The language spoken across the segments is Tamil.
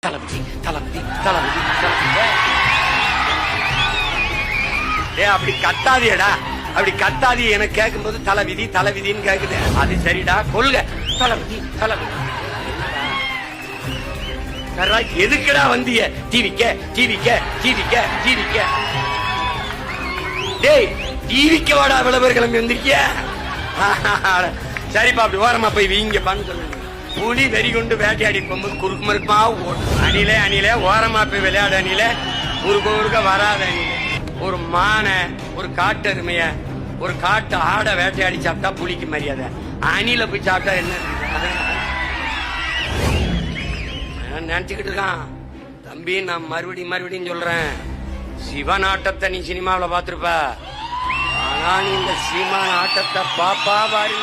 தளபதி தளபதி தளபதி அப்படி கத்தாதியடா, அப்படி கத்தாதி எனக்கு கேட்கும் போது தலைவிதி தலைவிதின்னு கேக்குது. அது சரிடா, கொள்க தளபதி தளபதி. எதுக்குடா வந்திய? டிவிக்க டிவிக்க டிவிக்க டிவிக்க டேய், டிவிக்க வாடா விளம்பர கிளம்பி வந்திருக்கிய. சரிப்பா, அப்படி ஓரமா போய் வீங்கப்பான்னு சொல்லுங்க. புலி வெறி கொண்டு வேட்டையாடி போகும்போது குறுக்கு மறுக்குமா ஓடும். அணிலே அணிலே ஓரமா போய் விளையாடு அணில, குறுக்க குறுக்க வராத அணில. ஒரு மானை, ஒரு காட்டு அருமைய, ஒரு காட்டு ஆடை வேட்டையாடி சாப்பிட்டா புலிக்கு மரியாதை. அணில போய் சாப்பிட்டா என்ன நினைச்சுக்கிட்டு இருக்கான் தம்பி. நான் மறுபடியும் சொல்றேன், சிவன் ஆட்டத்தை நீ சினிமாவில பாத்துருப்ப, ஆனா நீ இந்த சீமான ஆட்டத்தை பாப்பா பாரு.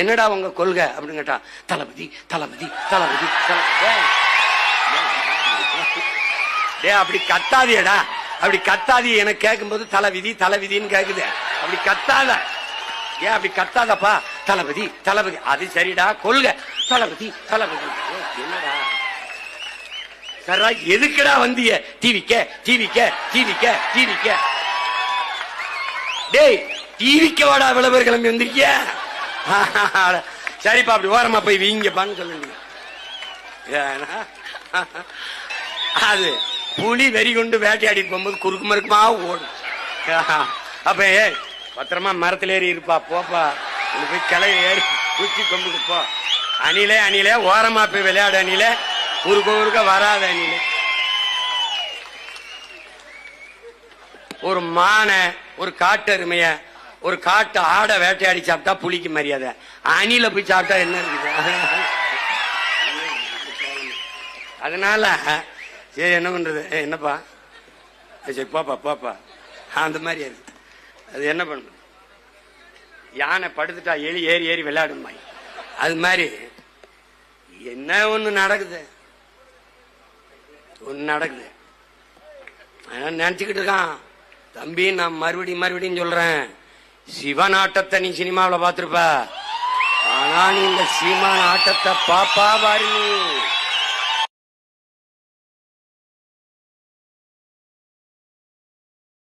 என்னடா உங்க கொள்கை அப்படின்னு கேட்டா, தளபதி தளபதி தளபதி டே, அப்படி கத்தாதியடா, அப்படி கத்தாதி எனக்கு கேட்கும் போது தலைவிதி தலைவிதின்னு கேக்குது. அப்படி கத்தாத, ஏன் அப்படி கத்தாதப்பா? தளபதி தளபதி. அது சரிடா, கொள்கை தளபதி தளபதி. என்னடா சரா, எதுக்குடா வந்திய? டிவிக்க டிவிக்க டிவிக்க டிவிக்க டேய், டிவிக்க வாடா விளம்பர கிளம்பி வந்திருக்கிய. சரிப்பா, அப்படி ஓரமா போய் வீங்கப்பான்னு சொல்லுங்க. அது புலி வெறி கொண்டு வேட்டையாடி போகும்போது குறுக்கு மறுக்குமா ஓடும். அப்ப பத்திரமா மரத்துல ஏறி இருப்பா, போப்பா போய் கிளை ஏறி குச்சி கொம்புக்கு போ. அணிலே அணிலே ஓரமா போய் விளையாடு அணில, குறுக்க குறுக்க வராத அணில. ஒரு மானை, ஒரு காட்டு அருமைய, ஒரு காட்டு ஆடை வேட்டையாடி சாப்பிட்டா புலிக்கு மரியாதை. அணில போய் சாப்பிட்டா என்ன இருக்குது? அதனால சரி, என்ன பண்றது? என்னப்பா சரி, போப்பா போப்பா. அந்த மாதிரி அது அது என்ன பண்றது? யானை படுத்துட்டா எலி ஏறி ஏறி விளையாடுமா. அது மாதிரி என்ன ஒண்ணு நடக்குது, ஒண்ணு நடக்குது. நினைச்சுக்கிட்டு இருக்கான் தம்பி. நான் மறுபடியும் சொல்றேன், சிவன் ஆட்டத்தை நீ சினிமாவில பாத்துருப்ப, ஆனா நீ இந்த சீமான ஆட்டத்தை பாப்பா பாரு.